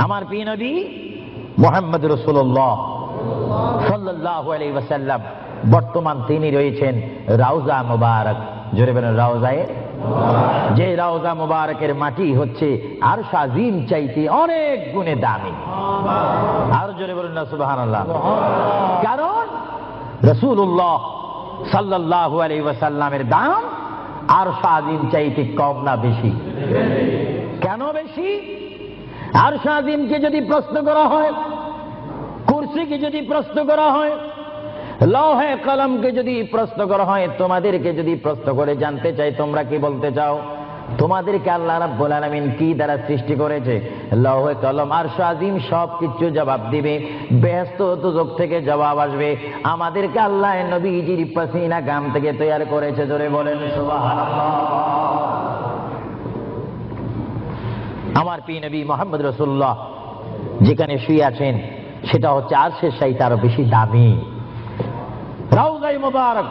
আমার প্রিয় নবী মুহাম্মদ রাসূলুল্লাহ সাল্লাল্লাহু আলাইহি ওয়াসাল্লাম বর্তমান তিনি রয়েছেন রওজা মুবারক। জোরে বলেন রওজায়ে। যে রওজা মুবারকের মাটি হচ্ছে আরশ আজিম চাইতে অনেক গুণে দামি। আর জোরে বলেন না সুবহানাল্লাহ। কারণ রাসূলুল্লাহ সাল্লাল্লাহু আলাইহি ওয়াসাল্লামের দাম আরশ আজিম চাইতে কম না বেশি? কেন বেশি? আরশ আজিমকে যদি প্রশ্ন করা হয়, কুরসিকে যদি প্রশ্ন করা হয়, লৌহে কলমকে যদি প্রশ্ন করা হয়, তোমাদেরকে যদি প্রশ্ন করে জানতে চাই তোমরা কি বলতে চাও? তোমাদেরকে আল্লাহ রাব্বুল আলামিন কি দ্বারা সৃষ্টি করেছে? লৌহে কলম আরশ আজিম সব কিছু জবাব দিবে। বেহেশত দোজখ থেকে জবাব আসবে। আমাদেরকে আল্লাহ নবীজির পাসিনা গাম থেকে তৈরি করেছে। জোরে বলেন সুবহানাল্লাহ। আমার প্রিয় নবী মুহাম্মদ রাসূলুল্লাহ যেখানে শুয়ে আছেন সেটা হচ্ছে আরশের চাইতে আরো বেশি দামি রওজায়ে মুবারক।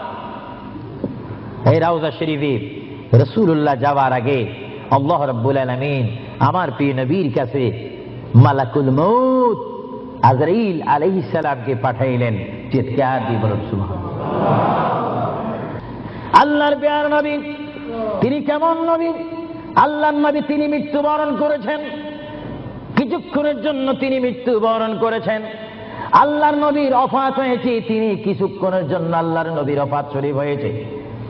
এই রওজা শরীফে রাসূলুল্লাহ যাওয়ার আগে আল্লাহ রাব্বুল আলামিন আমার প্রিয় নবীর কাছে মালাকুল মউত আজরাইল আলাইহিস সালামকে পাঠাইলেন। চিৎকার দিয়ে বলুন সুবহানাল্লাহ। আল্লাহর প্রিয় নবী তিনি কেমন নবী? আল্লাহর নবী তিনি মৃত্যুবরণ করেছেন, কিছুক্ষণের জন্য তিনি মৃত্যুবরণ করেছেন। আল্লাহর নবীর ওফাত হয়েছে, তিনি কিছুক্ষণের জন্য আল্লাহর নবীর ওফাত শরীফ হয়েছে।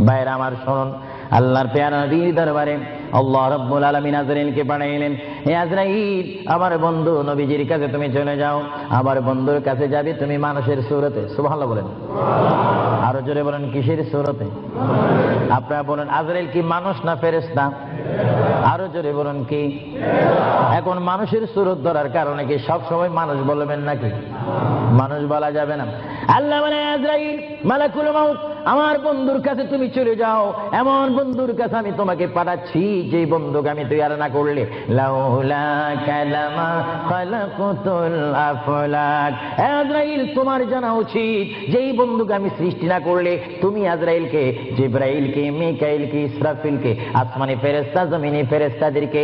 ভাইরা আমার শুনুন, আল্লাহর প্যারা নবীর দরবারে আল্লাহ রাব্বুল আলামিন আজরাইলকে পাঠাইলেন। হে আজরাইল, আমার বন্ধু নবীজির কাছে তুমি চলে যাও। আমার বন্ধুর কাছে যাবে তুমি মানুষের সূরতে। সুবহানাল্লাহ বলেন। আরো জোরে বলেন কিসের সূরতে? আপনারা বলেন আজরাইল কি মানুষ না ফেরেশতা? আরো জোরে বলেন কি? এখন মানুষের সূরত ধরার কারণে কি সব সময় মানুষ বলবেন নাকি? মানুষ বলা যাবে না। আল্লাহ বলে আজরাইল মালাকুল মউত আমার বন্ধুর কাছে তুমি চলে যাও। এমন বন্ধুর কাছে আমি তোমাকে পাঠাচ্ছি যে বন্ধুকে আমি তৈরি না করলে লাউলা কালামা খালাকুতুল আফলাক। আজরাইল তোমার জানা উচিত যেই বন্ধুকে আমি সৃষ্টি না করলে তুমি আজরাইলকে, জিবরাইলকে, মিকাইলকে, ইসরাফিলকে, আসমানি ফেরেশতা, জমিনি ফেরেশতাদেরকে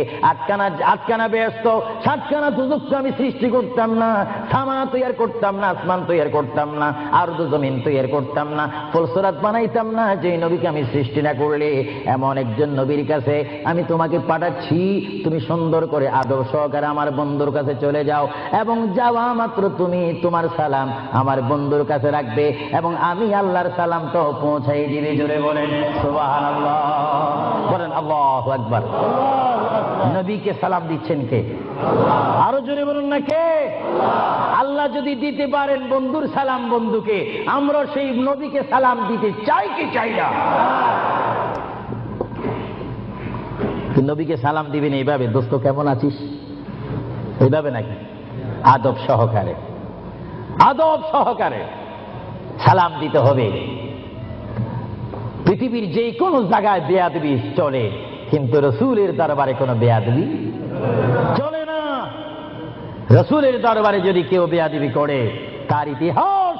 আটকানা বেহেশত, সাতখানা দোজখ আমি সৃষ্টি করতাম না, সামা তৈরি করতাম না, আসমান তৈরি করতাম না, আরদ জমিন তৈরি করতাম না, ফুলসরাত বানাইতাম না যে নবীকে আমি সৃষ্টি না করলে। এমন একজন নবীর কাছে আমি তোমাকে পাঠাচ্ছি, তুমি সুন্দর করে আদব সহকারে আমার বন্ধুর কাছে চলে যাও এবং যাওয়া মাত্র তুমি তোমার সালাম আমার বন্ধুর কাছে রাখবে এবং আমি আল্লাহর সালাম তো পৌঁছাই দিবে। জোরে বলেন সুবহানাল্লাহ। বলেন আল্লাহু আকবার। নবীকে সালাম দিচ্ছেন কে? আরো জোরে বলুন না কে? আল্লাহ যদি দিতে পারেন বন্ধুর সালাম বন্ধুকে, আমরা সেই নবীকে সালাম দিতে চাই কি চাই না? নবীকে সালাম দিবেন এইভাবে, দোস্ত কেমন আছিস, এইভাবে নাকি? আদব সহকারে, আদব সহকারে সালাম দিতে হবে। পৃথিবীর যে কোনো জায়গায় বেয়াদবি চলে, কিন্তু রাসূলের দরবারে কোনো বেয়াদবি চলে না। রাসূলের দরবারে যদি কেউ বেয়াদবি করে তার ইতিহাস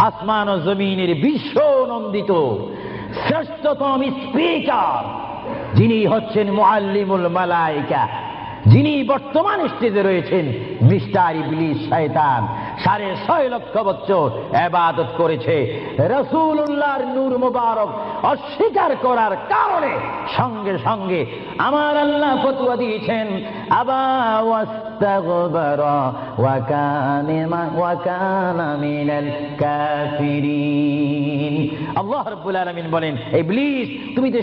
আসমান ও জমিনের বিশ্ব নন্দিত শ্রেষ্ঠতম স্পিকার যিনি হচ্ছেন মুআল্লিমুল মালায়েকা, যিনি বর্তমান স্টেজে রয়েছেন মিস্টার ইবলিস শয়তান 6.5 লক্ষ বছর ইবাদত করেছে। রাসূলুল্লাহর নূর মুবারক অস্বীকার করার কারণে সঙ্গে সঙ্গে আমার আল্লাহ ফতোয়া দিয়েছেন আবা ওয়াস্তাগবারা ওয়া কানা মিনাল কাফিরিন। আল্লাহ রাব্বুল আলামিন বলেন, ইবলিস তুমি তো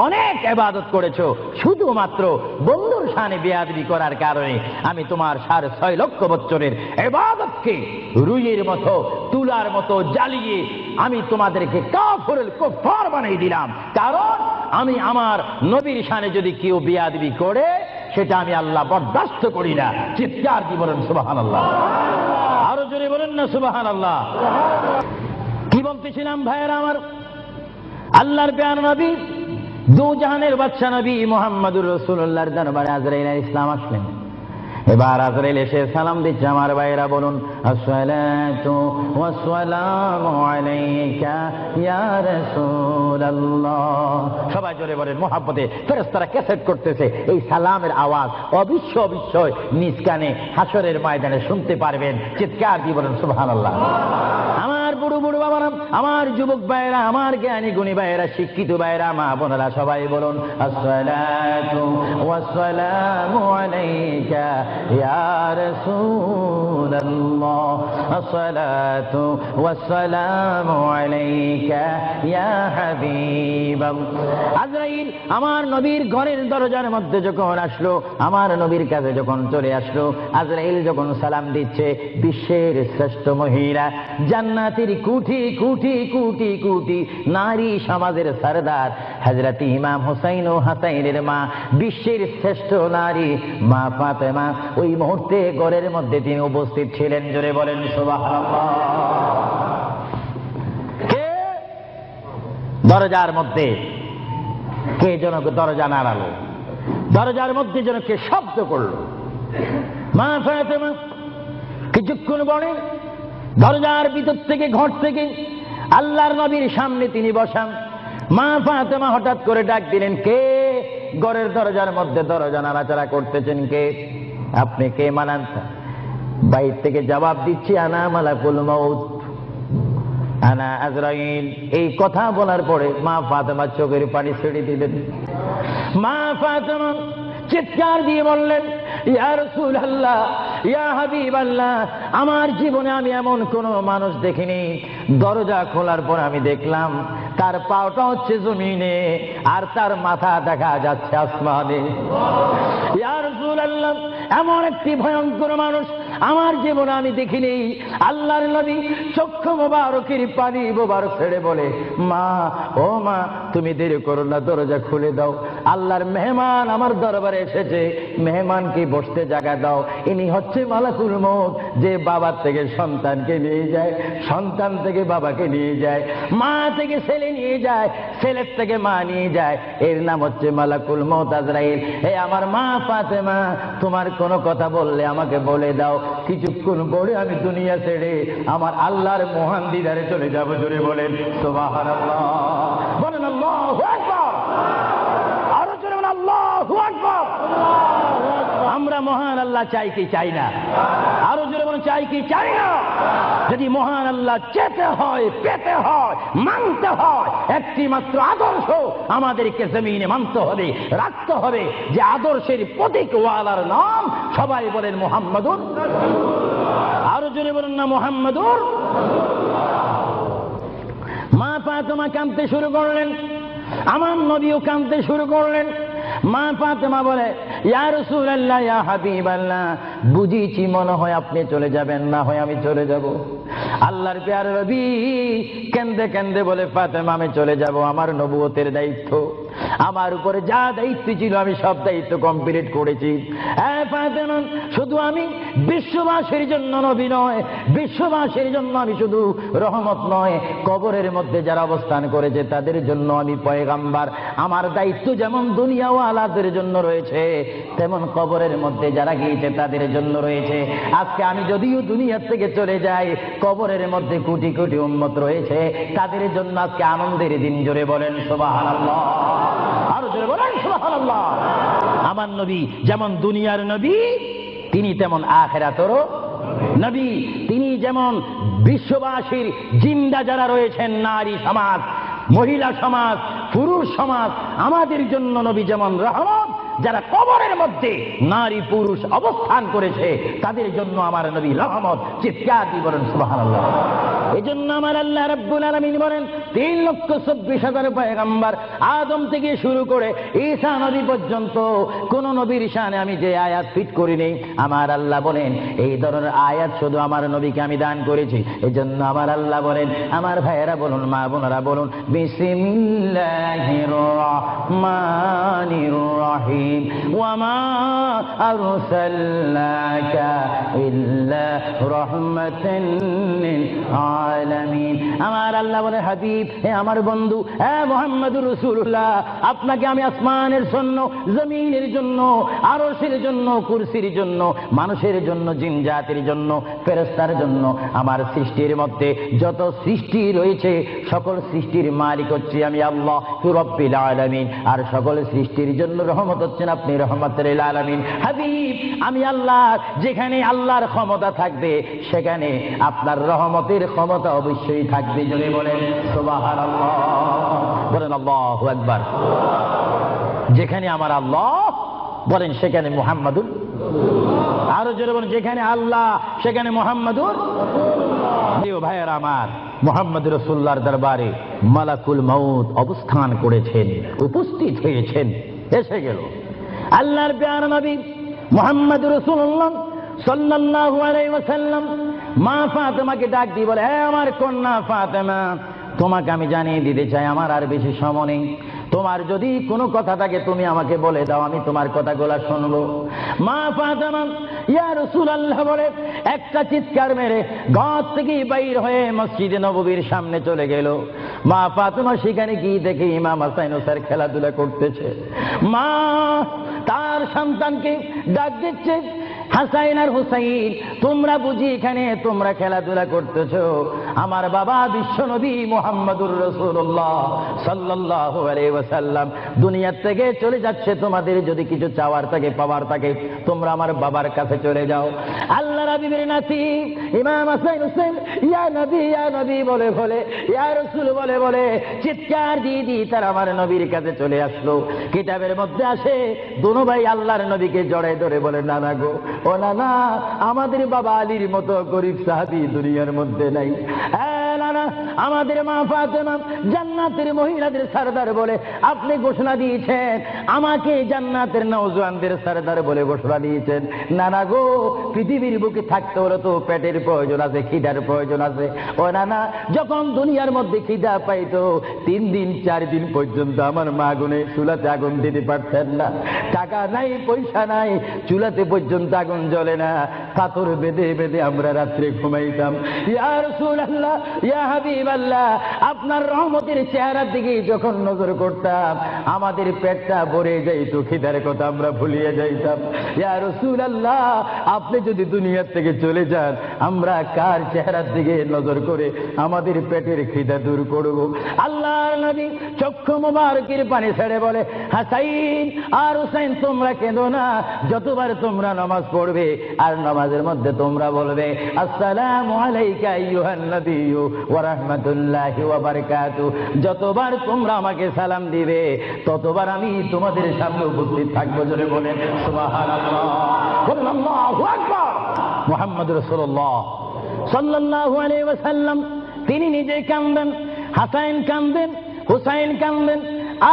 অনেক ইবাদত করেছো, শুধুমাত্র বন্ধুর শানে বেয়াদবি করার কারণে আমি তোমার 6.5 লক্ষ বছরের ইবাদতকে রুইয়ের মতো তুলার মতো জ্বালিয়ে আমি তোমাদেরকে কাফিরুল কুফার বানিয়ে দিলাম। কারণ আমি আমার নবীর শানে যদি কেউ বেয়াদবি করে সেটা আমি আল্লাহ বরদাস্ত করি না। চিৎকার দিয়ে বলেন সুবহানাল্লাহ। আরো জোরে বলেন না সুবহানাল্লাহ। কি বলতেছিলাম ভাইয়েরা আমার? আল্লাহর প্রিয় নবী দু জাহানের বাদশা নবী মুহাম্মদুর রাসূলুল্লাহর দরবারে আজরাইল আলাইহিস সালাম আসলেন। এবার আজরাইল এসে সালাম দিচ্ছে। আমার ভাইরা বলুন, আসসালাতু ওয়াসসালামু আলাইকা ইয়া রাসূলুল্লাহ। সবাই জোরে বলেন মুহাব্বতে। ফেরেশতারা ক্যাসেট করতেছে, এই সালামের আওয়াজ অবিশ্বয় নিজ কানে হাসরের ময়দানে শুনতে পারবেন। চিৎকার দিয়ে বলেন সুবহানাল্লাহ। আমার বুড়ো বুড়ো বাবারা, আমার যুবক ভাইয়েরা, আমার জ্ঞানী গুণী ভাইয়েরা, শিক্ষিত ভাইয়েরা, মা বোনেরা, সবাই বলুন আসসালাতু ওয়াসসালামু আলাইকা ইয়া রাসূলুল্লাহ, আসসালাতু ওয়াসসালামু আলাইকা ইয়া হাবিবাল্লাহ। আজরাইল আমার নবীর ঘরের দরজার মধ্যে যখন আসলো, আমার নবীর কাছে যখন চলে আসলো, আজরাইল যখন সালাম দিচ্ছে, বিশ্বের শ্রেষ্ঠ মহিলা, জান্নাতের কোটি কোটি কোটি কোটি নারী সমাজের সরদার হযরত ইমাম হুসাইন ও হাসাইনের মা, বিশ্বের শ্রেষ্ঠ নারী মা ফাতেমা ওই মুহূর্তে ঘরের মধ্যে তিনি উপস্থিত ছিলেন। জোরে বলেন সুবহানাল্লাহ। কে দরজার মধ্যে? কে যেন দরজা নাড়ালো, দরজার মধ্যে যেন কে শব্দ করলো। মা ফাতেমা কিছুক্ষণ বলেন, দরজার ভিতর থেকে, ঘর থেকে আল্লাহর নবীর সামনে তিনি বসান। মা ফাতেমা হঠাৎ করে ডাক দিলেন, কে ঘরের দরজার মধ্যে দরজা নাড়াচাড়া করতেছেন? কে আপনি? কে মানান? বাইর থেকে জবাব দিচ্ছি, আনা মালাকুল মউত, আনা আজরাইল। এই কথা বলার পরে মা ফাতেমা চোখের পানি ছেড়ে দিলেন। মা ফাতেমা চিৎকার দিয়ে বললেন, ইয়া রাসূলুল্লাহ, ইয়া হাবিবাল্লাহ, আমার জীবনে আমি এমন কোন মানুষ দেখিনি, দরজা খোলার পর আমি দেখলাম তার পাওটা হচ্ছে জমিনে আর তার মাথা দেখা যাচ্ছে আসমানে। ইয়া রাসূলুল্লাহ, এমন একটি ভয়ঙ্কর মানুষ আমার জীবনে আমি দেখিনি। আল্লাহর নবী চক্ষু মোবারকের পানি মোবারক ছেড়ে বলে, মা, ও মা, তুমি দেরি করো না, দরজা খুলে দাও, আল্লাহর মেহমান আমার দরবারে এসেছে, মেহমানকে বসতে জায়গা দাও। ইনি হচ্ছে মালাকুল মউত, যে বাবার থেকে সন্তানকে নিয়ে যায়, সন্তান থেকে বাবাকে নিয়ে যায়, মা থেকে ছেলে নিয়ে যায়, ছেলের থেকে মা নিয়ে যায়। এর নাম হচ্ছে মালাকুল মউত আজরাইল। হে আমার মা ফাতেমা, তোমার কোনো কথা বললে আমাকে বলে দাও, কিছুক্ষণ পরে আমি দুনিয়া ছেড়ে আমার আল্লাহর মহান দিদারে চলে যাব। জোরে বলেন সুবহানাল্লাহ। বলেন আল্লাহু আকবার। আরো জোরে বলেন আল্লাহু আকবার। আমরা মহান আল্লাহ চাই কি চাই না? আরো জোরে বলেন চাই কি চাই না? যদি মহান আল্লাহ চেতে হয়, পেতে হয়, মানতে হয়, একটি মাত্র আদর্শ আমাদেরকে জমিনে মানতে হবে, রাখতে হবে। যে আদর্শের প্রতীক ওয়ালার নাম সবাই বলেন মুহাম্মাদুর। আরো জোরে বলেন না মুহাম্মাদুর। মা ফাতেমা কাঁদতে শুরু করলেন, আমার নবীও কাঁদতে শুরু করলেন। মা ফাতেমা বলে, ইয়া রাসূলুল্লাহ, ইয়া হাবিবাল্লাহ, বুঝিছি মনে হয় আপনি চলে যাবেন, না হয় আমি চলে যাব। আল্লাহর প্যারা নবী কেন্দে কেন্দে বলে, ফাতেমা আমি চলে যাব, আমার নবুয়তের দায়িত্ব, আমার উপরে যা দায়িত্ব ছিল আমি সব দায়িত্ব কমপ্লিট করেছি। হ্যাঁ ফাতেমা, শুধু আমি বিশ্ববাসীর জন্য নবী নয়, বিশ্ববাসীর জন্য আমি শুধু রহমত নয়, কবরের মধ্যে যারা অবস্থান করেছে তাদের জন্য আমি পয়গাম্বার। আমার দায়িত্ব যেমন দুনিয়াওয়ালাদের জন্য রয়েছে, তেমন কবরের মধ্যে যারা গিয়েছে তাদের জন্য রয়েছে। আজকে আমি যদিও দুনিয়া থেকে চলে যাই, কবরের মধ্যে কোটি কোটি উম্মত রয়েছে, তাদের জন্য আজকে আনন্দের দিন। জোরে বলেন সুবহানাল্লাহ। আরো জোরে বলেন সুবহানাল্লাহ। আমার নবী যেমন দুনিয়ার নবী, তিনি তেমন আখিরাতেরও নবী। তিনি যেমন বিশ্ববাসীর জিন্দা যারা রয়েছেন, নারী সমাজ, মহিলা সমাজ, পুরুষ সমাজ, আমাদের জন্য নবী যেমন রহমত, যারা কবরের মধ্যে নারী পুরুষ অবস্থান করেছে তাদের জন্য আমার নবী রহমত। চিৎকার দিয়ে বলেন সুবহানাল্লাহ। এই জন্য আমার আল্লাহ রাব্বুল আলামিন বলেন, 3,24,000 পয়গম্বর আদম থেকে শুরু করে ঈসা নবী পর্যন্ত কোন নবীর শানে আমি যে আয়াত ফিট করিনি, আমার আল্লাহ বলেন এই ধরনের আয়াত শুধু আমার নবীকে আমি দান করেছি। এই জন্য আমার আল্লাহ বলেন, আমার ভাইয়েরা বলুন, মা বোনেরা বলুন, বিসমিল্লাহির রহমানির রহিম। وما أرسلناك إلا رحمة للعالمين আলামিন। আমার আল্লাহ বলে, হাবিব, হে আমার বন্ধু, হে মুহাম্মদুর রাসূলুল্লাহ, আপনাকে আমি আসমানের জন্য, জমিনের জন্য, আরশের জন্য, কুরসির জন্য, মানুষের জন্য, জিন জাতির জন্য, ফেরেশতার জন্য, আমার সৃষ্টির মধ্যে যত সৃষ্টি রয়েছে সকল সৃষ্টির মালিক হচ্ছে আমি আল্লাহ রাব্বুল আলামিন। আর সকল সৃষ্টির জন্য রহমত হচ্ছেন আপনি রহমতুল লিল আলামিন। হাবিব, আমি আল্লাহ, যেখানে আল্লাহর ক্ষমতা থাকবে সেখানে আপনার রহমতের ক্ষমতা অবশ্যই থাকবে। জোরে বলেন সুবহানাল্লাহ, বলেন আল্লাহু আকবার। যেখানে আমার আল্লাহ বলেন সেখানে মুহাম্মাদুর, আরো জোরে বলেন, যেখানে আল্লাহ সেখানে মুহাম্মাদুর। প্রিয় ভাইয়েরা আমার, মুহাম্মদ রাসূলুল্লাহর দরবারে মালাকুল মউত অবস্থান করেছেন, উপস্থিত হয়েছেন, এসে গেল আল্লাহর প্যারা নবী মুহাম্মদ রাসূলুল্লাহ সাল্লাল্লাহু আলাইহি ওয়াসাল্লাম। মা ফাতেমাকে ডাক দিয়ে বলে, হে আমার কন্যা ফাতেমা, তোমাকে আমি জানিয়ে দিতে চাই আমার আর বেশি সময় নেই। তোমার যদি কোনো কথা থাকে তুমি আমাকে বলে দাও, আমি তোমার কথাগুলো শুনবো। মা ফাতেমা ইয়া রাসূলুল্লাহ বলে একটা চিৎকার মেরে ঘর থেকে বাইর হয়ে মসজিদে নববীর সামনে চলে গেল। মা ফাতেমা সেখানে গিয়ে দেখে ইমাম হাসান হুসাইন খেলাধুলা করতেছে। মা তার সন্তানকে ডাক দিচ্ছে, হাসাইন আর হুসাইন, তোমরা বুঝি এখানে তোমরা খেলাধুলা করতেছো? আমার বাবা বিশ্বনবী মুহাম্মদুর রাসূলুল্লাহ সাল্লাল্লাহু আলাইহি ওয়াসাল্লাম দুনিয়া থেকে চলে যাচ্ছে। তোমাদের যদি কিছু চাওয়ার থাকে, পাওয়ার থাকে, তোমরা আমার বাবার কাছে চলে যাও। আল্লাহ হাবিবের নাতি ইমাম হাসান হুসাইন ইয়া নবী বলে বলে, ইয়া রাসূল বলে বলে চিৎকার দিয়ে দিয়ে তারা আমার নবীর কাছে চলে আসলো। কিতাবের মধ্যে আসে দুনো ভাই আল্লাহর নবীকে জড়ায় ধরে বলে, নানা গো, ও নানা, আমাদের বাবা আলীর মতো গরিব সাহাবী দুনিয়ার মধ্যে নাই। নানা, আমাদের মা ফাতেমা জান্নাতের মহিলাদের সরদার বলে আপনি ঘোষণা দিয়েছেন, আমাকে জান্নাতের নওজওয়ানদের সরদার বলে ঘোষণা দিয়েছেন। নানা গো, পৃথিবীর বুকে থাকতে হলে তো পেটের প্রয়োজন আছে, খিদার প্রয়োজন আছে। ও নানা, যখন দুনিয়ার মধ্যে খিদা পাইতো 3 দিন 4 দিন পর্যন্ত আমার মা গুনে চুলাতে আগুন দিতে পারতেন না। টাকা নাই, পয়সা নাই, চুলাতে পর্যন্ত আগুন জ্বলে না, পাথর বেঁধে বেঁধে আমরা রাত্রে ঘুমাইতাম। ইয়া রাসূলুল্লাহ, ইয়া হাবিবাল্লাহ, আপনার রহমতের চেহারার দিকে যখন নজর করতাম আমাদের পেটটা ভরে যাইত, খিদার কথা আমরা ভুলিয়ে যাইতাম। ইয়া রাসূলুল্লাহ, আপনি যদি দুনিয়া থেকে চলে যান আমরা কার চেহারার দিকে নজর করে আমাদের পেটের খিদা দূর করব? আল্লাহর নবী চক্ষু মুবারকের পানি ছেড়ে বলে, হাসাইন আর হুসাইন, তোমরা কেঁদো না। যতবার তোমরা নামাজ পড়বে আর নামাজের মধ্যে তোমরা বলবে আসসালামু আলাইকা আইয়ুহান নবিয়্যু ওয়া রাহমাতুল্লাহি ওয়া বারাকাতুহু, যতবার তোমরা আমাকে সালাম দিবে ততবার আমি তোমাদের সামনে উপস্থিত থাকবো। জোরে বলেন সুবহানাল্লাহ, বলেন আল্লাহু আকবার। মুহাম্মদ রাসূলুল্লাহ সাল্লাল্লাহু আলাইহি ওয়াসাল্লাম তিনি নিজে কাঁদেন, হাসাইন কাঁদেন, হুসাইন কাঁদেন,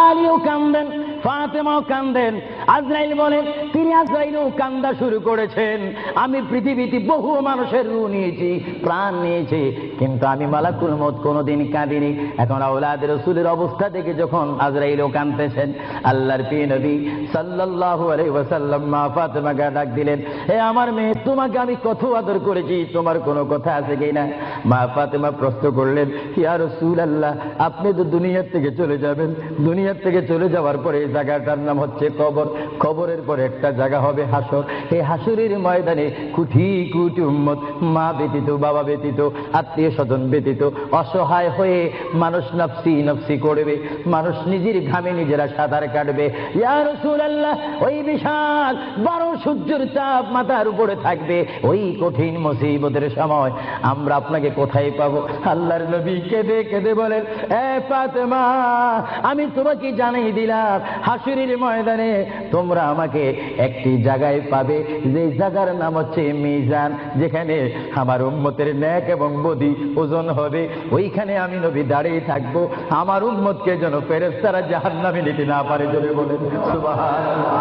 আলীও কাঁদেন, ফাতেমাও কাঁদেন। আজরাইল বলেন তিনি আজরাইলও কান্দা শুরু করেছেন। আমি পৃথিবীতে বহু মানুষের রূহ নিয়েছি, প্রাণ নিয়েছি, কিন্তু আমি মালাকুল মউত কোনোদিন কাঁদিনি। এখন আওলাদ রাসূলের অবস্থা দেখে যখন আজরাইলও কাঁদতেছেন, আল্লাহর প্রিয় নবী সাল্লাল্লাহু আলাইহি ওয়াসাল্লাম মা ফাতেমাকে ডাক দিলেন, হে আমার মেয়ে, তোমাকে আমি কত আদর করেছি, তোমার কোনো কথা আছে কিনা? মা ফাতেমা প্রশ্ন করলেন, ইয়া রাসূলুল্লাহ, আপনি তো দুনিয়া থেকে চলে যাবেন, দুনিয়া থেকে চলে যাওয়ার পরে এই জায়গাটার নাম হচ্ছে কবর, কবরের পরে একটা জায়গা হবে হাসর। এই হাসরের ময়দানে কোটি কোটি উম্মত, মা ব্যতীত, বাবা ব্যতীত, আত্মীয় স্বজন ব্যতীত অসহায় হয়ে মানুষ নফসি নফসি করবে, মানুষ নিজের ঘামে নিজেরা সাঁতার কাটবে। ইয়া রাসূলুল্লাহ, ওই বিশাল 12 সূর্যের তাপ মাথার উপরে থাকবে, ওই কঠিন মুসিবতের সময় আমরা আপনাকে কোথায় পাবো? আল্লাহর নবী কেঁদে কেঁদে বলেন, এ ফাতেমা, আমি তোমাকে জানিয়ে দিলাম হাসরের ময়দানে তোমরা আমাকে একটি জায়গায় পাবে, যে জায়গার নাম হচ্ছে মিজান, যেখানে আমার উম্মতের নেক এবং বদি ওজন হবে। ওইখানে আমি নবী দাঁড়িয়ে থাকবো, আমার উম্মতকে যেন ফেরেশতারা জাহান্নামে নিতে না পারে। জোরে বলেন সুবহানাল্লাহ।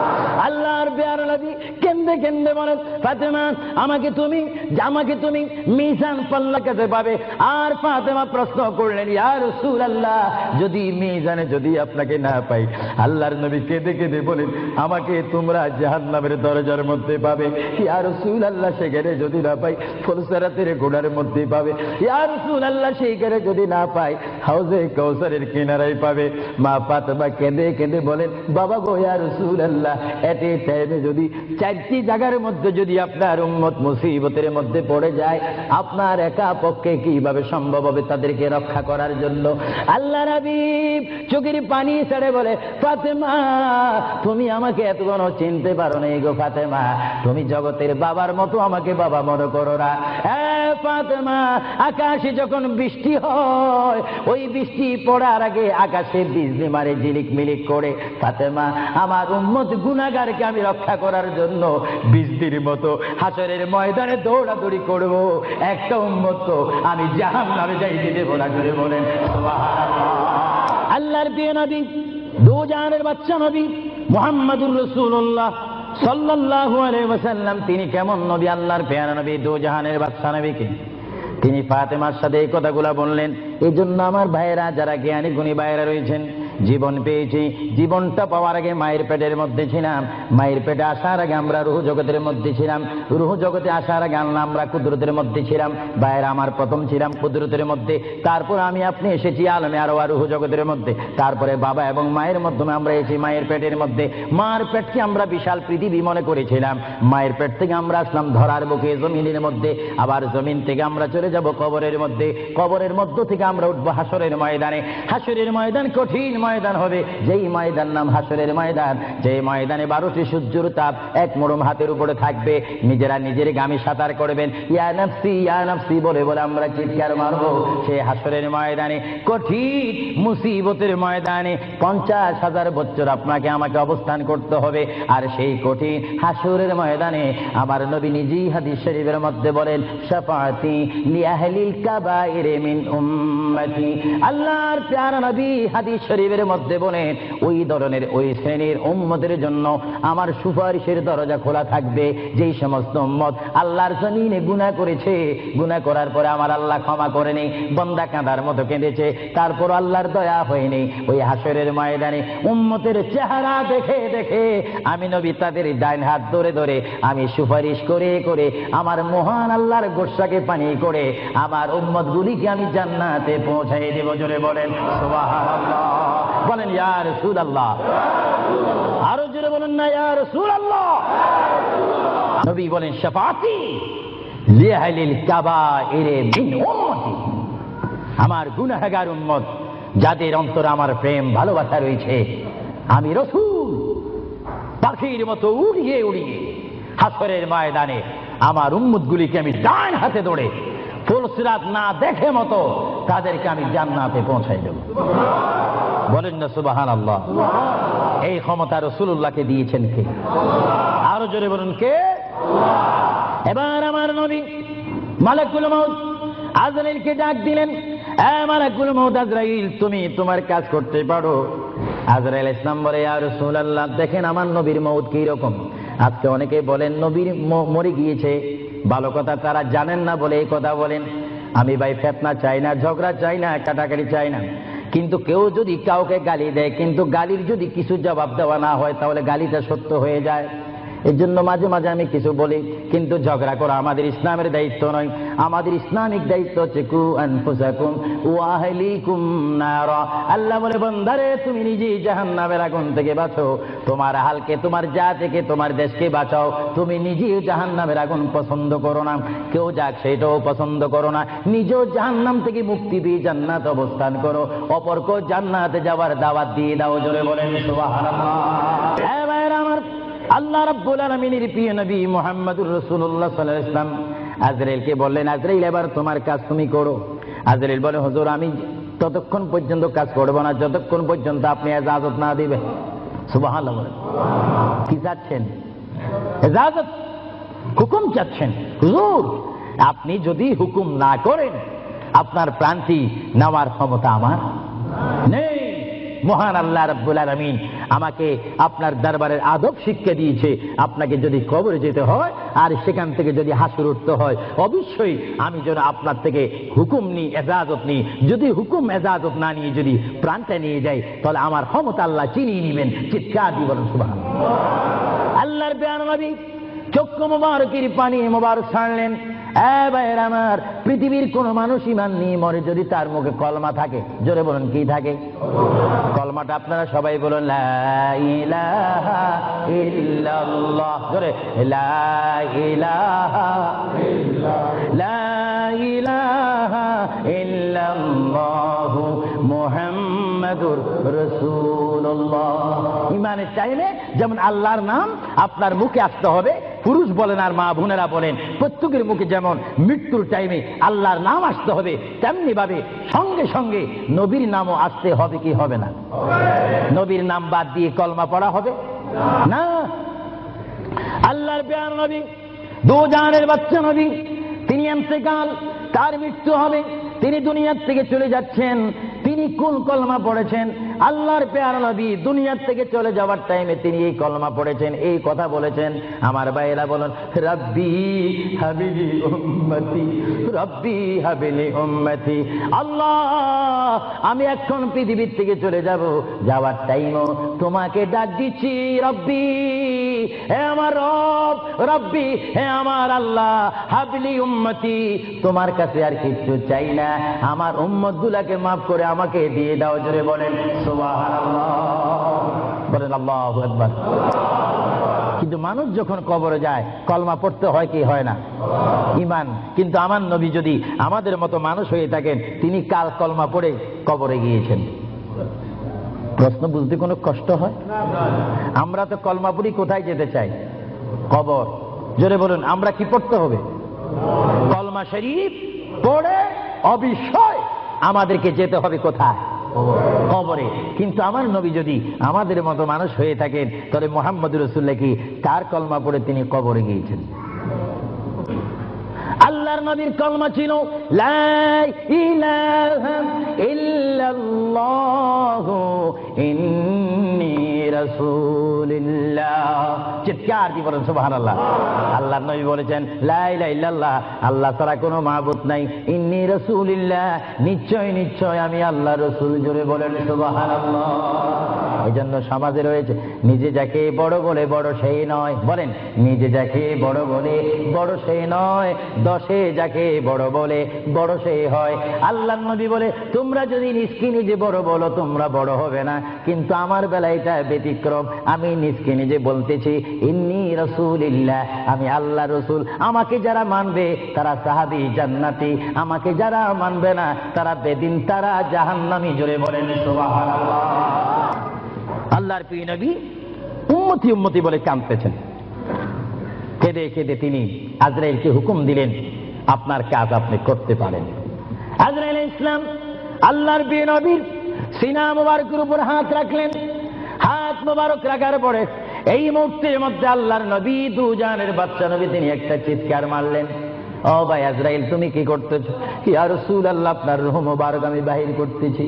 আল্লাহর প্যারা নবী কেঁদে কেঁদে বলেন, ফাতেমা, আমাকে তুমি মিজান পাল্লা কাছে পাবে। আর ফাতেমা প্রশ্ন করলেন, ইয়া রাসূলুল্লাহ, যদি মিজানে যদি আপনাকে না পাই? আল্লাহর নবী কেঁদে কেঁদে বলেন, আমাকে তোমরা জাহান্নামের দরজার মধ্যে পাবে। ইয়া রাসূলুল্লাহ সেখানে যদি না পাই ফুলসিরাতের গোড়ার মধ্যে পাবে। ইয়া রাসূলুল্লাহ সেইখানে যদি না পাই হাউজে কাউসারের কিনারায় পাবে। মা ফাতেমা কেঁদে কেঁদে বলেন, বাবা গো ইয়া রাসূলুল্লাহ, এতে টাইমে যদি চারটি জায়গার মধ্যে যদি আপনার উম্মত মুসিবতের মধ্যে পড়ে যায়, আপনার একা পক্ষে কিভাবে সম্ভব হবে তাদেরকে রক্ষা করার জন্য? আল্লাহ হাবিব চোখের পানি ছেড়ে বলে, ফাতেমা তুমি আমাকে এতক্ষণ চিনতে পারো না গো ফাতেমা, তুমি জগতের বাবার মতো আমাকে বাবা মনে করো না। ফাতেমা, আকাশে যখন বৃষ্টি হয় ওই বৃষ্টি পড়ার আগে আকাশে বিজলি মারে ঝিলিক মিলিক করে। ফাতেমা, আমার উম্মত গুনাহগারকে আমি রক্ষা করার জন্য বৃষ্টির মতো হাসরের ময়দানে দৌড়াদৌড়ি করব, একটা উম্মত তো আমি জাহান্নামে যাইতে দেব না। করে বলেন সুবহানাল্লাহ। আল্লাহর প্রিয় নবী, দু জাহানের বাদশা নবী মুহাম্মদুর রাসূলুল্লাহ সাল্লাল্লাহু আলাইহি ওয়াসাল্লাম, তিনি কেমন নবী? আল্লাহর প্রিয় নবী, দু জাহানের বাদশা নবীকে তিনি ফাতেমার সাথে এই কথাগুলা বললেন। এই জন্য আমার ভাইয়েরা, যারা জ্ঞানী গুণী ভাইয়েরা রয়েছেন, জীবন পেয়েছি, জীবনটা পাওয়ার আগে মায়ের পেটের মধ্যে ছিলাম, মায়ের পেটে আসার আগে আমরা রুহ জগতের মধ্যে ছিলাম, রুহ জগতে আসার আগে আমরা কুদরতের মধ্যে ছিলাম। ভাইয়েরা আমার, প্রথম ছিলাম কুদরতের মধ্যে, তারপর আমি আপনি এসেছি আলমে আরো রুহ জগতের মধ্যে, তারপরে বাবা এবং মায়ের মাধ্যমে আমরা এসেছি মায়ের পেটের মধ্যে। মায়ের পেটকে আমরা বিশাল পৃথিবী মনে করেছিলাম, মায়ের পেট থেকে আমরা আসলাম ধরার বুকে জমিনের মধ্যে, আবার জমিন থেকে আমরা চলে যাব কবরের মধ্যে, কবরের মধ্য থেকে আমরা উঠবো হাসরের ময়দানে। হাসরের ময়দান কঠিন ময়দান হবে, যেই ময়দান নাম হাসরের ময়দান, যেই ময়দানে 12টি সূর্যের তাপ এক মোড়ম হাতের উপরে থাকবে। নিজেরা নিজের গামী সাঁতার করবেন, ইয়া নাফসি বলে বলে আমরা চিৎকার মারবো সেই হাসরের ময়দানে, কঠিন মুসিবতের ময়দানে 50,000 বছর আপনাকে আমাকে অবস্থান করতে হবে। আর সেই কঠিন হাসরের ময়দানে আমার নবী নিজেই হাদিস শরীফের মধ্যে বলেন, শাফাআতি লিআহলিল কাবাইর মিন উম্মতি। আল্লাহর প্যারা নবী হাদিস শরীফের মধ্যে বলেন, ওই ধরনের ওই শ্রেণীর উম্মতের জন্য আমার সুপারিশের দরজা খোলা থাকবে, যেই সমস্ত উম্মত আল্লাহর জমিনে গুনাহ করেছে, গুনাহ করার পরে আমার আল্লাহ ক্ষমা করেনি, বান্দা কাঁদার মতো কেঁদেছে, তারপর আল্লাহর দয়া হয়নি। ওই হাসরের ময়দানে উম্মতের চেহারা দেখে দেখে আমি নবী তাদের ডাইন হাত ধরে ধরে আমি সুপারিশ করে করে আমার মহান আল্লাহর গোসাকে পানি করে আমার উম্মত গুলিকে আমি জান্নাতে পৌঁছাই দেব। জোরে বলেন সুবহানাল্লাহ। বলেন ইয়া রাসূলুল্লাহ। আরো জোরে বলেন না ইয়া রাসূলুল্লাহ। নবী বলেন, শাফাআতি লিআহলিল কাবাইর মিন উম্মতি। আমার গুনাহগার উম্মত, যাদের অন্তরে আমার প্রেম ভালোবাসা রয়েছে, আমি রাসূল পাখির মতো উড়িয়ে উড়িয়ে হাসরের ময়দানে আমার উম্মতগুলিকে আমি ডান হাতে ধরে ফুলসিরাত না দেখে মতো তাদেরকে আমি জান্নাতে পৌঁছাই দেব। বলেন না সুবহানাল্লাহ। এই ক্ষমতা রাসূলুল্লাহকে দিয়েছেন কে? আরো জোরে বলুন কে? এবার আমার নবী মালাকুল মউত আজরাইলকে ডাক দিলেন, মালাকুল মউত আজরাইল, তুমি তোমার কাজ করতে পারো। আজরাইল ইসলাম বলে, ইয়া রাসূলুল্লাহ, দেখেন আমার নবীর মউত কি রকম। আজকে অনেকে বলেন নবীর মরে গিয়েছে, ভালো কথা তারা জানেন না বলে এই কথা বলেন। আমি ভাই ফিতনা চাই না, ঝগড়া চাই না, কাটাকাটি চাই না, কিন্তু কেউ যদি কাউকে গালি দেয়, কিন্তু গালির যদি কিছু জবাব দেওয়া না হয় তাহলে গালিটা সত্য হয়ে যায়। এর জন্য মাঝে মাঝে আমি কিছু বলি, কিন্তু ঝগড়া করা আমাদের ইসলামের দায়িত্ব নয়। আমাদের ইসলামিক দায়িত্ব হচ্ছে কু আনফুসাকুম ওয়া আহলিকুম নারা। আল্লাহ বলে, বান্দারে তুমি নিজেই জাহান্নামের আগুন থেকে বাঁচো, তোমার আহলকে, তোমার জাতিকে, তোমার দেশকে বাঁচাও। তুমি নিজেই জাহান্নামের আগুন পছন্দ করো না, কেউ যাক সেটাও পছন্দ করো না, নিজেও জাহান্নাম থেকে মুক্তি দিয়ে জান্নাত অবস্থান করো, অপরকেও জান্নাতে যাওয়ার দাওয়াত দিয়ে দাও। জোরে বলেন সুবহানাল্লাহ। হ্যাঁ ভাইরা আমার, আল্লাহ রাব্বুল আলামিনের প্রিয় নবী মুহাম্মদুর রাসূলুল্লাহ সাল্লাল্লাহু আলাইহি ওয়াসাল্লাম আজরাইলকে বললেন, আজরাইল এবার তোমার কাজ তুমি করো। আজরাইল বলে, হুজুর আমি ততক্ষণ পর্যন্ত কাজ করব না যতক্ষণ পর্যন্ত আপনি ইজাজত না দিবেন। সুবহানাল্লাহ। কি চাচ্ছেন? ইজাজত, হুকুম চাচ্ছেন। হুজুর আপনি যদি হুকুম না করেন আপনার প্রাণটি নেওয়ার ক্ষমতা আমার নেই। মহান আল্লাহ রাব্বুল আলামিন আমাকে আপনার দরবারের আদব শিক্ষা দিয়েছে, আপনাকে যদি কবরে যেতে হয় আর সেখান থেকে যদি হাসর উঠতে হয়, অবশ্যই আমি যেন আপনার থেকে হুকুম নিই, এজাজত নিই। যদি হুকুম এজাজত না নিয়ে যদি প্রাণটা নিয়ে যাই তাহলে আমার ক্ষমতা আল্লাহ চিনিয়ে নেবেন। চিৎকার দিয়ে বলেন সুবহানাল্লাহ। আল্লাহর প্যারা নবী চক্ষু মোবারকের পানি মোবারক ছাড়লেন। ভাইয়ের আমার, পৃথিবীর কোন মানুষ ইমান নিয়ে মরে যদি তার মুখে কলমা থাকে, জোরে বলুন কি থাকে? কলমাটা আপনারা সবাই বলুন, লা ইলাহা ইল্লাল্লাহ, জোরে লা ইলাহা ইল্লাল্লাহ, লা ইলাহা ইল্লাল্লাহু মুহাম্মাদুর রাসূলুল্লাহ। ইমানের টাইমে যেমন আল্লাহর নাম আপনার মুখে আসতে হবে, পুরুষ বলেন আর মা বোনেরা বলেন, প্রত্যেকের মুখে যেমন মৃত্যুর টাইমে আল্লাহর নাম আসতে হবে, তেমনি ভাবে সঙ্গে সঙ্গে নবীর নামও আসতে হবে কি হবে না? নবীর নাম বাদ দিয়ে কলমা পড়া হবে না। আল্লাহর প্যারা নবী, দু জাহানের বাচ্চা নবী, তিনি ইন্তেকাল, তার মৃত্যু হবে, তিনি দুনিয়ার থেকে চলে যাচ্ছেন। তিনি কোন কলমা পড়েছেন? আল্লাহর প্যারা নবী দুনিয়ার থেকে চলে যাওয়ার টাইমে তিনি এই কলমা পড়েছেন, এই কথা বলেছেন। আমার ভাইয়েরা বলুন, রাব্বি হাবিলি উম্মতি, রাব্বি হাবিলি উম্মতি। আল্লাহ, আমি এখন পৃথিবীর থেকে চলে যাব, যাওয়ার টাইমও তোমাকে ডাক দিচ্ছি, রব্বি, হে আমার রব, রব্বি, হে আমার আল্লাহ, হাবিলি উম্মতি, তোমার কাছে আর কিছু চাই না, আমার উম্মত গুলাকে মাফ করে আমাকে দিয়ে দাও। জোরে বলেন সুবহানাল্লাহ, বলেন আল্লাহু আকবার। কিন্তু মানুষ যখন কবরে যায় কলমা পড়তে হয় কি হয় না? ঈমান। কিন্তু আমার নবী যদি আমাদের মতো মানুষ হয়ে থাকেন, তিনি কাল কলমা পড়ে কবরে গিয়েছেন। প্রশ্ন বুঝতে কোনো কষ্ট হয়? আমরা তো কলমা পড়ি কোথায় যেতে চাই? কবর। জোরে বলুন, আমরা কি পড়তে হবে? কলমা শরীফ পড়ে অবশ্যই আমাদেরকে যেতে হবে কোথায়? কবরে। কিন্তু আমার নবী যদি আমাদের মতো মানুষ হয়ে থাকেন, তাহলে মুহাম্মদুর রাসূলুল্লাহ কি তার কলমা পড়ে তিনি কবরে গিয়েছেন? আল্লাহর নবীর কলমা ছিল লা ইলাহা ইল্লাল্লাহু ইন্নী রাসূলুল্লাহ। চিৎকার দিয়ে বলেন সুবহানাল্লাহ। আল্লাহর নবী বলেছেন লা ইলাহা ইল্লাল্লাহ, আল্লাহ ছাড়া কোনো মাবুদ নাই, ইন্নী রাসূলুল্লাহ, নিশ্চয় নিশ্চয় আমি আল্লাহর রাসূল। জোরে বলেন সুবহানাল্লাহ। এই জন্য সমাজে রয়েছে, নিজে যাকে বড় বলে বড় সেই নয়, বলেন নিজে যাকে বড় বলে বড় সেই নয়, দশে যাকে বড় বলে বড় সেই হয়। আল্লাহর নবী বলে, তোমরা যদি নিজকে নিজে বড় বলো তোমরা বড় হবে না, কিন্তু আমার বেলায় এটা ব্যতিক্রম। আমি নিজকে নিজে বলতেছি ইন্নী রাসূলুল্লাহ, আমি আল্লাহ রসুল। আমাকে যারা মানবে তারা সাহাবী জান্নাতি, আমাকে যারা মানবে না তারা বেদিন, তারা জাহান্নামী। জোরে বলেন সুবহানাল্লাহ। আল্লাহর প্রিয় নবী উম্মতি উম্মতি বলে কাঁদতেছেন। কেঁদে কেঁদে তিনি আজরাইলকে হুকুম দিলেন, আপনার কাজ আপনি করতে পারেন। আজরাইল ইসলাম আল্লাহর প্রিয় নবীর সিনা মুবারকের উপর হাত রাখলেন। হাত মুবারক রাখার পরে এই মুহূর্তের মধ্যে আল্লাহর নবী, দু জাহানের বাদশা নবী, তিনি একটা চিৎকার মারলেন, ও ভাই আজরাইল তুমি কি করতেছো? ইয়া রাসূলুল্লাহ, আপনার রূহ মুবারক আমি বাহির করতেছি।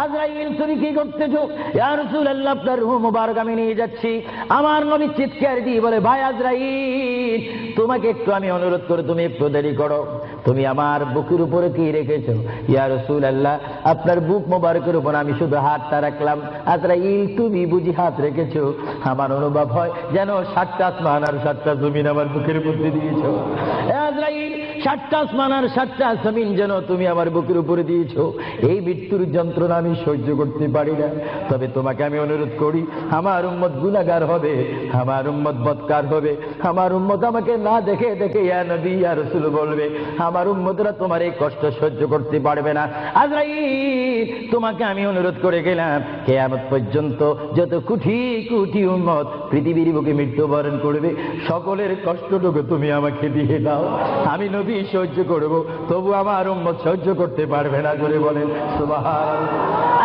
আজরাইল তুমি কি করতেছো? ইয়া রাসূলুল্লাহ, আপনার রূহ মুবারক আমি নিয়ে যাচ্ছি। আমার নবী চিৎকার দিয়ে বলে, ভাই আজরাইল, তোমাকে একটু আমি অনুরোধ করে তুমি একটু দেরি করো, তুমি আমার বুকের উপরে কি রেখেছো? ইয়া রাসূলুল্লাহ, আপনার বুক মুবারকের উপর আমি শুধু হাতটা রাখলাম। আজরাইল তুমি বুঝি হাত রেখেছো? আমার অনুভব হয় যেন 7টা আসমান আর 7টা জমিন আমার বুকের মধ্যে দিয়েছো। আজরাইল, 7টা আসমান আর 7টা জমিন যেন তুমি আমার বুকের উপরে দিয়েছো। এই মৃত্যুর যন্ত্রণা আমি সহ্য করতে পারি না। তবে তোমাকে আমি অনুরোধ করি, আমার উম্মত গুনাহগার হবে, আমার উম্মত বদকার হবে, আমার উম্মত আমাকে না দেখে দেখে ইয়া নবী ইয়া রাসূল বলবে, আমার উম্মতরা তোমার এই কষ্ট সহ্য করতে পারবে না। আজরাইল, তোমাকে আমি অনুরোধ করে গেলাম, কিয়ামত পর্যন্ত যত কোটি কোটি উম্মত পৃথিবীর বুকে মৃত্যুবরণ করবে, সকলের কষ্টটুকু তুমি আমাকে দিয়ে দাও। আমি নবী সহ্য করব, তবু আমার উম্মত সহ্য করতে পারবে না। জোরে বলেন সুবহানাল্লাহ।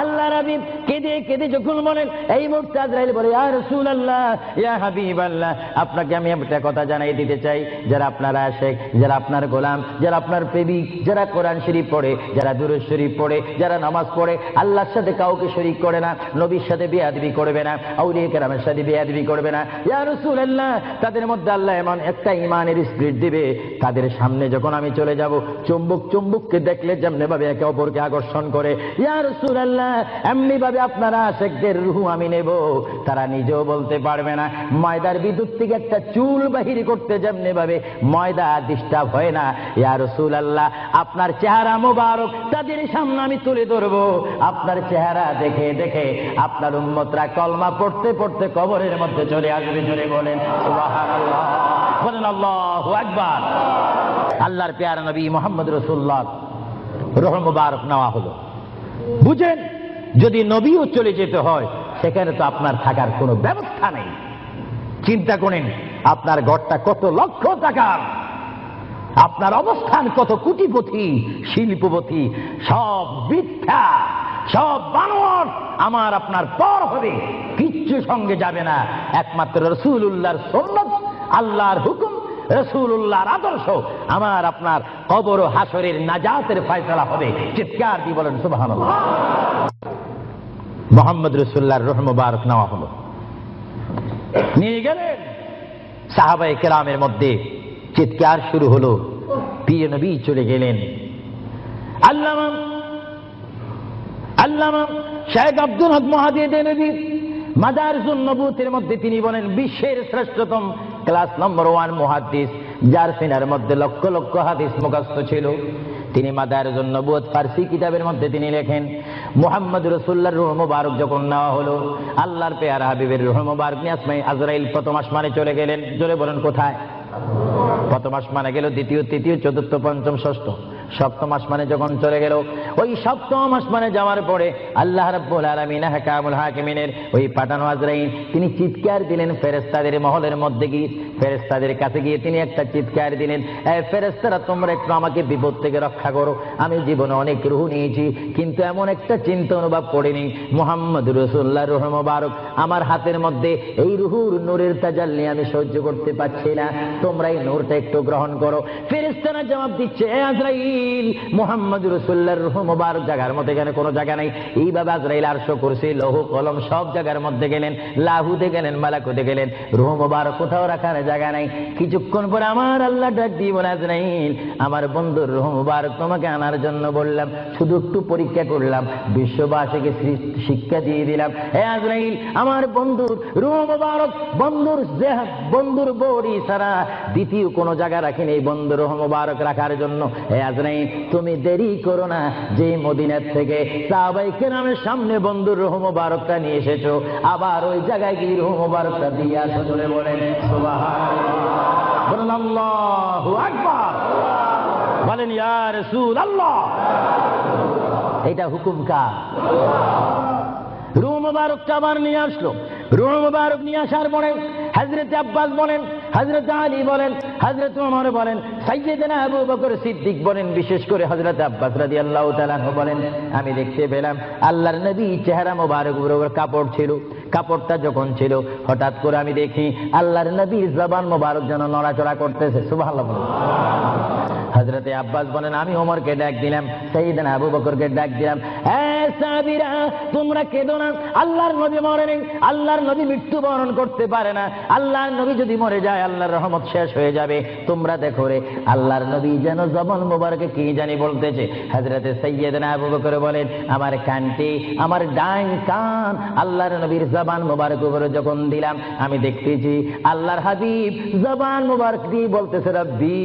আল্লাহ নবী কেঁদে কেঁদে যখন বলেন, এই মুহূর্তে আজরাইল বলে, ইয়া রাসূলুল্লাহ, ইয়া হাবিবাল্লাহ, আপনাকে আমি একটা কথা জানাই দিতে চাই, যারা আপনার আশিক, যারা আপনার গোলাম, যারা আপনার প্রেমিক, যারা কোরআন শরীফ পড়ে, যারা দুরূদ শরীফ পড়ে, যারা নামাজ পড়ে, আল্লাহর সাথে কাউকে শরীক করে না, নবীর সাথে বেয়াদবি করবে না, আউলিয়া কেরামের সাথে বেয়াদবি করবে না, ইয়া রাসূলুল্লাহ, তাদের মধ্যে আল্লাহ এমন একটা ঈমানের স্পিরিট দিবে, তাদের সামনে যখন আমি চলে যাব, চুম্বক চুম্বককে দেখলে যেমনি ভাবে একে অপরকে আকর্ষণ করে, ইয়া রাসূলুল্লাহ এমনি ভাবে আপনারা আশিকদের রূহ আমি নেব, তারা নিজেও বলতে পারবে না। ময়দার বিদ্যুৎ থেকে একটা চুল বাহির করতে যেমনি ভাবে ময়দা ডিস্টার্ব হয় না, ইয়া রাসূলুল্লাহ আপনার চেহারা মোবারক তাদের সামনে আমি তুলে ধরবো। আপনার চেহারা দেখে দেখে আপনার উম্মতরা কলমা পড়তে পড়তে কবরের মধ্যে চলে আসবে। জোরে বলেন সুবহানাল্লাহ, বলেন আল্লাহু আকবার। আল্লাহর প্যারা নবী মুহাম্মদ রাসূলুল্লাহ রূহ মুবারক নেওয়া হলো। বুঝেন, যদি নবীও চলে যেতে হয় সেখানে তো আপনার থাকার কোনো ব্যবস্থা নেই। চিন্তা করেন আপনার ঘরটা কত লক্ষ টাকার, আপনার অবস্থান কত কোটিপতি শিল্পপতি, সব মিথ্যা, সব বানোয়াট আমার আপনার পর হবে, কিচ্ছু সঙ্গে যাবে না। একমাত্র রাসূলুল্লাহর সুন্নাত, আল্লাহর হুকুম, রাসূলুল্লাহর আদর্শ আমার আপনার কবর ও হাসরের নাজাতের ফয়সালা হবে। চিৎকার দিয়ে বলেন সুবহানাল্লাহ। মুহাম্মদ রাসূলুল্লাহর রূহ মুবারক নেওয়া হলো, নিয়ে গেলেন। সাহাবায়ে কেরামের মধ্যে চিৎকার শুরু হলো, প্রিয় নবী চলে গেলেন। আল্লামা শেখ আব্দুল হক মুহাদ্দিস দেনবী মাদারিসুন নবুয়তের মধ্যে তিনি বলেন বিশ্বের শ্রেষ্ঠতম ক্লাস নম্বর 1 মুহাদ্দিস, যার সিনার মধ্যে লক্ষ লক্ষ হাদিস মুখস্থ ছিল। তিনি মাদারিসুন নবুয়ত ফারসি কিতাবের মধ্যে তিনি লেখেন, মুহাম্মদ রাসূলুল্লাহর রূহ মুবারক যখন নেওয়া হলো, আল্লাহর পেয়ারা হাবিবের রূহ মুবারক নিয়ে আজরাইল প্রথম আসমানে চলে গেলেন। জোরে বলেন কোথায়? প্রথম আসমানে গেল, দ্বিতীয়, তৃতীয়, চতুর্থ, পঞ্চম, ষষ্ঠ, সপ্তম আসমানে যখন চলে গেল, ওই সপ্তম আসমানে যাওয়ার পরে আল্লাহ রাব্বুল আলামিন হাকামুল হাকিমিনের ওই পাঠানো আজরাইল তিনি চিৎকার দিলেন ফেরেশতাদের মহলের মধ্যে গিয়ে, ফেরেশতাদের কাছে গিয়ে তিনি একটা চিৎকার দিলেন, এই ফেরেশতারা তোমরা একটু আমাকে বিপদ থেকে রক্ষা করো। আমি জীবনে অনেক রূহ নিয়েছি কিন্তু এমন একটা চিন্তা অনুভব করিনি, মুহাম্মদ রাসূলুল্লাহর রূহ মুবারক আমার হাতের মধ্যে, এই রূহুর নূরের তাজাল্লি আমি সহ্য করতে পারছি না, তোমরা এই নূরটা একটু গ্রহণ করো। ফেরেশতারা জবাব দিচ্ছে, এ আজরাইল মুহাম্মদ রাসূলুল্লাহর রূহ মুবারক জায়গার মধ্যে এখানে কোনো জায়গা নাই। এইভাবে আজরাইল আরশ, কুরসি, লৌহ কলম সব জায়গার মধ্যে গেলেন, লাহুতে গেলেন, মালাকুতে গেলেন, রূহ মুবারক কোথাও রাখার জায়গা নাই। কিছুক্ষণ পরে আমার আল্লাহ ডাক দিয়ে বলে, আজরাইল আমার বন্ধুর রূহ মুবারক তোমাকে আনার জন্য বললাম, শুধু একটু পরীক্ষা করলাম, বিশ্ববাসীকে শিক্ষা দিয়ে দিলাম। হে আজরাইল আমার বন্ধুর রূহ মুবারক, বন্ধুর বড়ি ছাড়া দ্বিতীয় কোনো জায়গা রাখিনি এই বন্ধুর রূহ মুবারক রাখার জন্য। হে আজরাইল তুমি দেরি করো না, যে মদিনার থেকে সাহাবায়ে কেরামের সামনে বন্ধুর রূহ মুবারকটা নিয়ে এসেছো, আবার ওই জায়গায় গিয়ে রূহ মুবারকটা দিয়ে আসো। চলে বলেন সুবহানাল্লাহ, বলেন আল্লাহু আকবার, বলেন ইয়া রাসূলুল্লাহ। এটা হুকুম কার? রূহ মুবারকটা আবার নিয়ে আসলো। রূহ মুবারক নিয়ে আসার পরে হযরত আব্বাস বলেন, হযরত আলী বলেন, হযরত ওমর বলেন, সাইয়্যিদনা আবু বকর সিদ্দিক বলেন, বিশেষ করে হযরত আব্বাস রাদিয়াল্লাহু তাআলা আনহু বলেন, আমি দেখতে পেলাম আল্লাহর নবী চেহারা মোবারক উপর কাপড় ছিল। কাপড়টা যখন ছিল, হঠাৎ করে আমি দেখি আল্লাহর নবীর জবান মোবারক যেন নড়াচড়া করতেছে। সুবহানাল্লাহ। হযরতে আব্বাস বলেন, আমি ওমরকে ডাক দিলাম, সাইয়্যিদনা আবু বকরকে ডাক দিলাম, হে সাহাবীরা তোমরা কেঁদো না, আল্লাহর নবী মরে নেই, আল্লাহর নবী মৃত্যুবরণ করতে পারে না, আল্লাহর নবী যদি মরে যায় আল্লাহর রহমত শেষ হয়ে যাবে। তোমরা দেখো রে আল্লাহর নবী যেন জবান মোবারকে কি জানি বলতেছে। হযরতে সাইয়্যিদনা আবু বকর বলেন, আমার কানটি, আমার ডান কান আল্লাহর নবীর জবান মোবারক উপরে যখন দিলাম, আমি দেখতেছি আল্লাহর হাবিব জবান মোবারক দিয়ে বলতেছে, রব্বি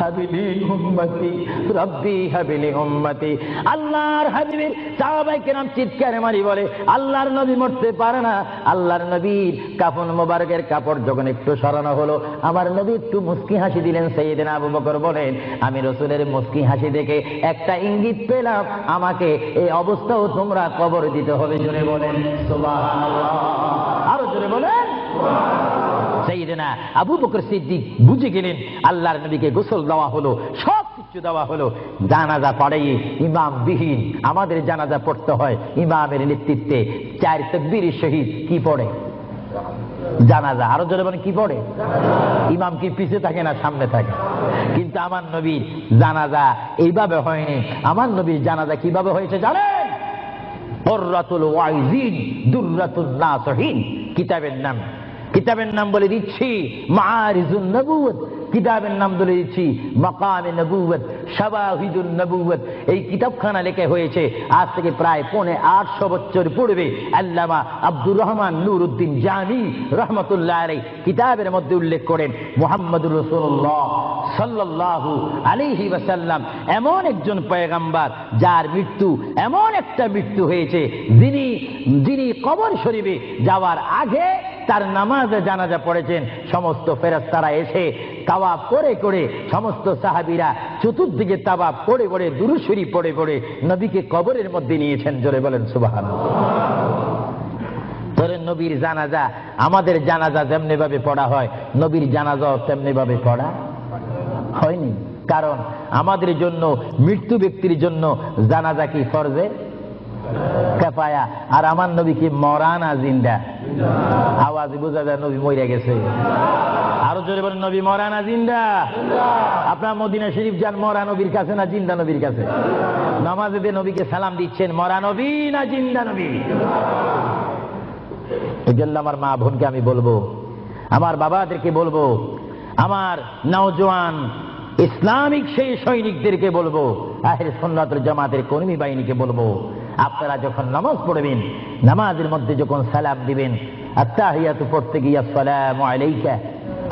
হাবিলি উম্মতি, রব্বি হাবিলি উম্মতি। আল্লাহর হাবিবের সাহাবায়ে কেরাম চিৎকার মারি বলে, আল্লাহর নবী মরতে পারে না। আল্লাহর নবীর কাফন মোবারকের কাপড় যখন একটু সরানো হলো, আমার নবী একটু মুস্কি হাসি দিলেন। সাইয়্যিদনা আবু বকর বলেন, আমি রাসূলের মুস্কি হাসি দেখে একটা ইঙ্গিত পেলাম, আমাকে এই অবস্থাও তোমরা কবর দিতে হবে। জোরে বলেন সুবহানাল্লাহ, আরো জোরে বলেন। সাইয়্যিদনা আবু বকর সিদ্দিক বুঝে গেলেন আল্লাহর নবীকে গোসল দেওয়া হলো, সব কিছু দেওয়া হলো, জানাজা পড়াই ইমাম বিহীন আমাদের জানাজা পড়তে হয় ইমামের নেতৃত্বে। 4 তাকবীর শহীদ কি পড়ে? জানাজা। আরো জোরে বলেন কি পড়ে? ইমাম কি পিছে থাকে না সামনে থাকে? কিন্তু আমার নবীর জানাজা এইভাবে হয়নি। আমার নবীর জানাজা কিভাবে হয়েছে জানেন? কুররাতুল ওয়াইজিন দুররাতুন নাসিহিন কিতাবের নাম। কিতাবের নাম বলে দিচ্ছি মাআরিজুন নবুওয়াত, কিতাবের নাম বলে দিচ্ছি মাকামে নবুওয়াত, শাওয়াহিদুন নবুওয়াত। এই কিতাবখানা লেখা হয়েছে আজ থেকে প্রায় 850 বছর পূর্বে। আল্লামা আব্দুর রহমান নুরউদ্দিন জামি রহমাতুল্লাহ আলাইহি কিতাবের মধ্যে উল্লেখ করেন মুহাম্মদুর রাসূলুল্লাহ সাল্লাল্লাহু আলাইহি ওয়াসাল্লাম এমন একজন পয়গম্বর যার মৃত্যু এমন একটা মৃত্যু হয়েছে যিনি কবর শরীফে যাওয়ার আগে তার নামাজে জানাজা পড়েছেন। সমস্ত ফেরেশতারা এসে তাওয়াফ করে করে, সমস্ত সাহাবীরা চতুর্দিকে তাওয়াফ করে করে, দুরূদ শরীফ পড়ে পড়ে নবীকে কবরের মধ্যে নিয়েছেন। জোরে বলেন সুবহানাল্লাহ। তোর নবীর জানাজা, আমাদের জানাজা যেমনি ভাবে পড়া হয়, নবীর জানাজাও তেমনি ভাবে পড়া হয়নি। কারণ আমাদের জন্য, মৃত্যু ব্যক্তির জন্য জানাজা কি ফরজে কিফায়া, আর আমার নবী কি মরা না জিন্দা? আওয়াজ বোঝা যায় নবী মরে গেছে। আরো জোরে বলেন, নবী মরা না জিন্দা? আপনার মদিনা শরীফ যান, মরা নবীর কাছে না জিন্দা নবীর কাছে? নামাজে দিয়ে নবীকে সালাম দিচ্ছেন, মরা নবী না জিন্দা নবী? এই জন্য আমার মা বোনকে আমি বলবো, আমার বাবাদেরকে বলবো, আমার নওজোয়ান ইসলামিক সেই সৈনিকদেরকে বলবো, আহলে সুন্নাত ওয়াল জামাতের কর্মী বাহিনীকে বলবো, আপনারা যখন নামাজ পড়বেন, নামাজের মধ্যে যখন সালাম দিবেন, আত্তাহিয়াতু পড়তে গিয়ে আসসালামু আলাইকা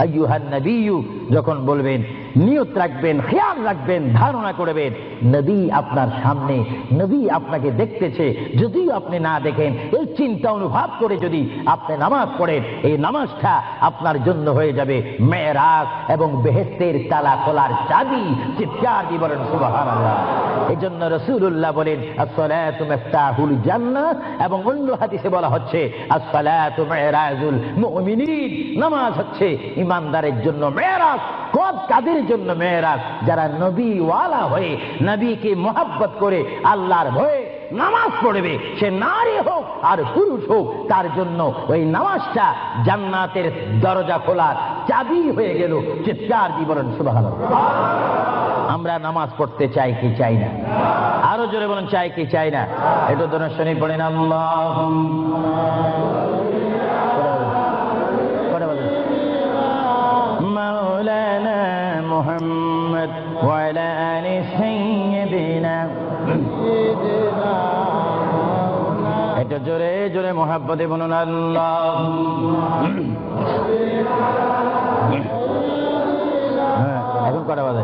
আইয়ুহান নবিয়্যু যখন বলবেন, নিয়ত রাখবেন, খেয়াল রাখবেন, ধারণা করবেন নবী আপনার সামনে, নবী আপনাকে দেখতেছে। যদিও আপনি না দেখেন, এই চিন্তা অনুভব করে যদি আপনি নামাজ পড়েন, এই নামাজটা আপনার জন্য হয়ে যাবে মেরাজ এবং বেহেশতের তালা খোলার চাবি। চিৎকার দিয়ে বলেন সুবহানাল্লাহ। এই জন্য রাসূলুল্লাহ বলেন আসসালাতু মিফতাহুল জান্নাহ, এবং অন্য হাদিসে বলা হচ্ছে আসসালাতু মিরাজুল মুমিনিন। নামাজ হচ্ছে ইমানদারের জন্য মেরাজ। কাদের জন্য মেরাজ? যারা নবী ওয়ালা হয়ে, নবীকে মহব্বত করে, আল্লাহর ভয়ে নামাজ পড়বে, সে নারী হোক আর পুরুষ হোক, তার জন্য ওই নামাজটা জান্নাতের দরজা খোলার চাবি হয়ে গেল। চিৎকার দিয়ে বলেন সুবহানাল্লাহ। আমরা নামাজ পড়তে চাই কি চাই না? আরো জোরে বলেন, চাই কি চাই না? একটু দরুদ শরীফ পড়েন। মাওলানা মুহাম্মদ ওয়া আলা আলি সাইয়্যিদিনা। এটা জোরে জোরে মুহাব্বতে বলুন আল্লাহ। এখন কটা বাজে?